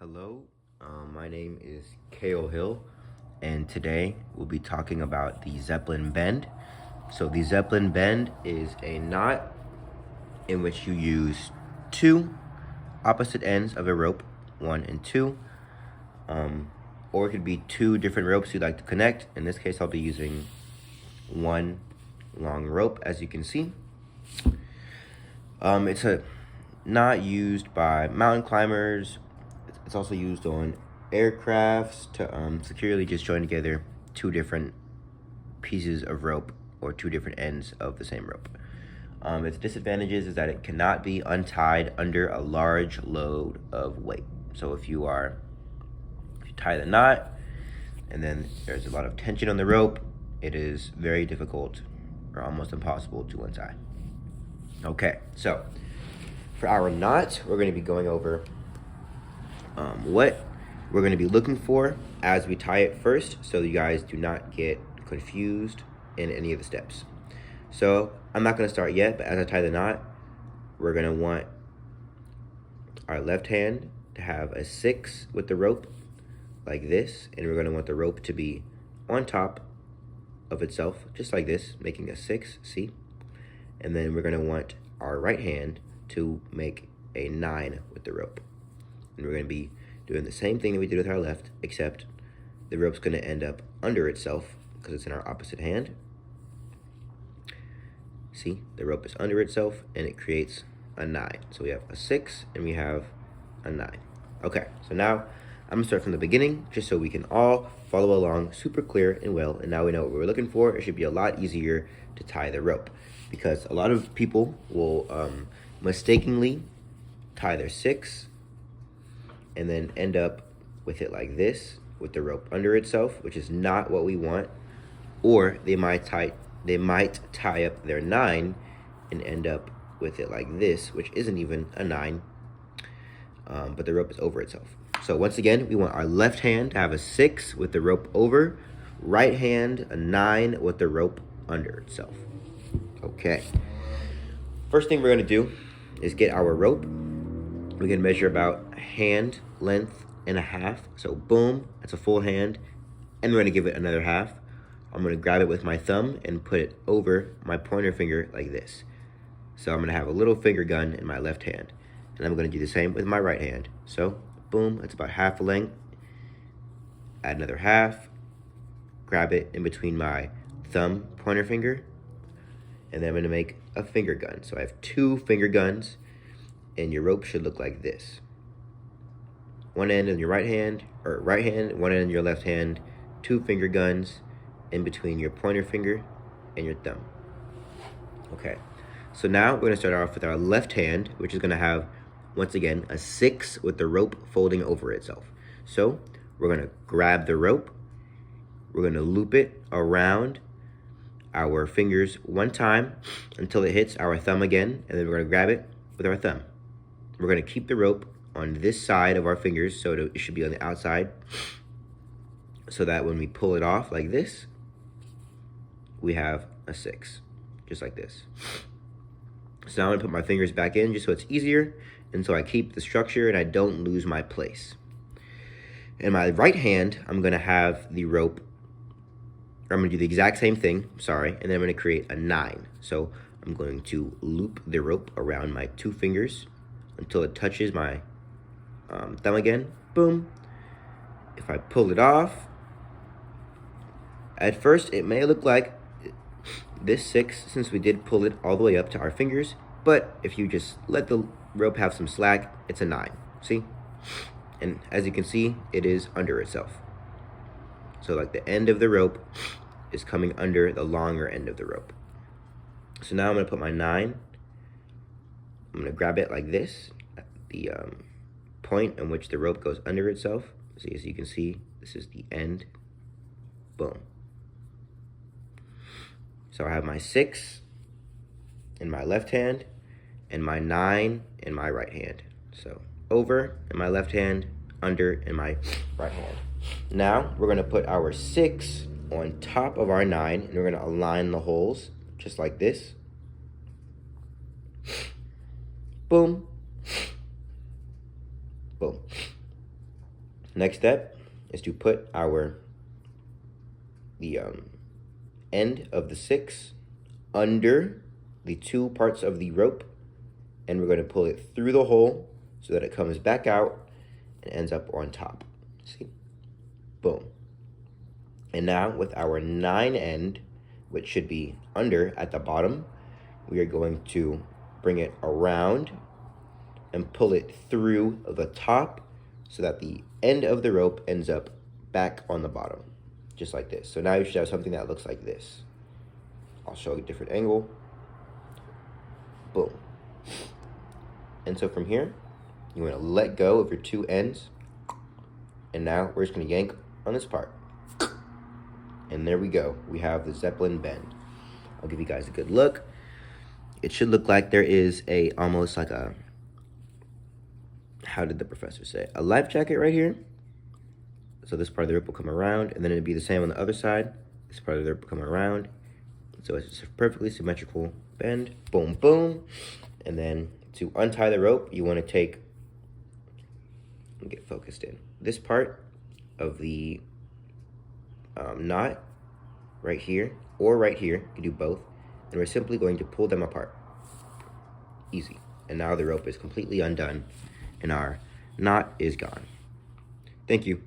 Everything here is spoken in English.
Hello, my name is Cael Hill, and today we'll be talking about the Zeppelin Bend. So the Zeppelin Bend is a knot in which you use two opposite ends of a rope, one and two, or it could be two different ropes you'd like to connect. In this case, I'll be using one long rope, as you can see. It's a knot used by mountain climbers. It's also used on aircrafts to securely just join together two different pieces of rope or two different ends of the same rope. Its disadvantages is that it cannot be untied under a large load of weight. So if you tie the knot and then there's a lot of tension on the rope, it is very difficult or almost impossible to untie. Okay, so for our knot, we're going to be going over what we're going to be looking for as we tie it first, so you guys do not get confused in any of the steps. So I'm not going to start yet, but as I tie the knot, we're going to want our left hand to have a 6 with the rope like this, and we're going to want the rope to be on top of itself just like this, making a 6, see? And then we're going to want our right hand to make a 9 with the rope. And we're going to be doing the same thing that we did with our left, except the rope's going to end up under itself because it's in our opposite hand. See, the rope is under itself and it creates a 9. So we have a 6 and we have a 9. Okay, so now I'm going to start from the beginning just so we can all follow along super clear and well. And now we know what we're looking for. It should be a lot easier to tie the rope because a lot of people will mistakenly tie their 6 and then end up with it like this with the rope under itself, which is not what we want. Or they might tie up their 9 and end up with it like this, which isn't even a 9, but the rope is over itself. So once again, we want our left hand to have a 6 with the rope over, right hand a 9 with the rope under itself. Okay. First thing we're gonna do is get our rope. We can measure about hand length and a half. So boom, that's a full hand. And we're gonna give it another half. I'm gonna grab it with my thumb and put it over my pointer finger like this. So I'm gonna have a little finger gun in my left hand. And I'm gonna do the same with my right hand. So boom, that's about half a length. Add another half. Grab it in between my thumb pointer finger. And then I'm gonna make a finger gun. So I have 2 finger guns. And your rope should look like this. One end in your right hand, one end in your left hand, 2 finger guns in between your pointer finger and your thumb. Okay, so now we're gonna start off with our left hand, which is gonna have, once again, a 6 with the rope folding over itself. So we're gonna grab the rope, we're gonna loop it around our fingers one time until it hits our thumb again, and then we're gonna grab it with our thumb. We're going to keep the rope on this side of our fingers, so it should be on the outside, so that when we pull it off like this, we have a 6, just like this. So now I'm going to put my fingers back in just so it's easier, and so I keep the structure and I don't lose my place. In my right hand, I'm going to have the rope, or I'm going to do the exact same thing, and then I'm going to create a 9. So I'm going to loop the rope around my 2 fingers until it touches my thumb again. Boom. If I pull it off, at first it may look like this 6 since we did pull it all the way up to our fingers, but if you just let the rope have some slack, it's a 9. See? And as you can see, it is under itself. So like the end of the rope is coming under the longer end of the rope. So now I'm going to put my 9. I'm going to grab it like this, at the point in which the rope goes under itself. So as you can see, this is the end. Boom. So I have my 6 in my left hand and my 9 in my right hand. So over in my left hand, under in my right hand. Now we're going to put our 6 on top of our 9 and we're going to align the holes just like this. Boom. Boom. Next step is to put the end of the 6 under the 2 parts of the rope, and we're going to pull it through the hole so that it comes back out and ends up on top. See? Boom. And now with our 9 end, which should be under at the bottom, we are going to bring it around and pull it through the top so that the end of the rope ends up back on the bottom, just like this. So now you should have something that looks like this. I'll show you a different angle. Boom. And so from here, you want to let go of your 2 ends, and now we're just going to yank on this part. And there we go. We have the Zeppelin Bend. I'll give you guys a good look. It should look like there is almost like a, how did the professor say? A life jacket right here. So this part of the rope will come around, and then it'd be the same on the other side. This part of the rope will come around. So it's just a perfectly symmetrical bend. Boom, boom. And then to untie the rope, you want to take, let me get focused in, this part of the knot right here or right here. You can do both. And we're simply going to pull them apart. Easy. And now the rope is completely undone and our knot is gone. Thank you.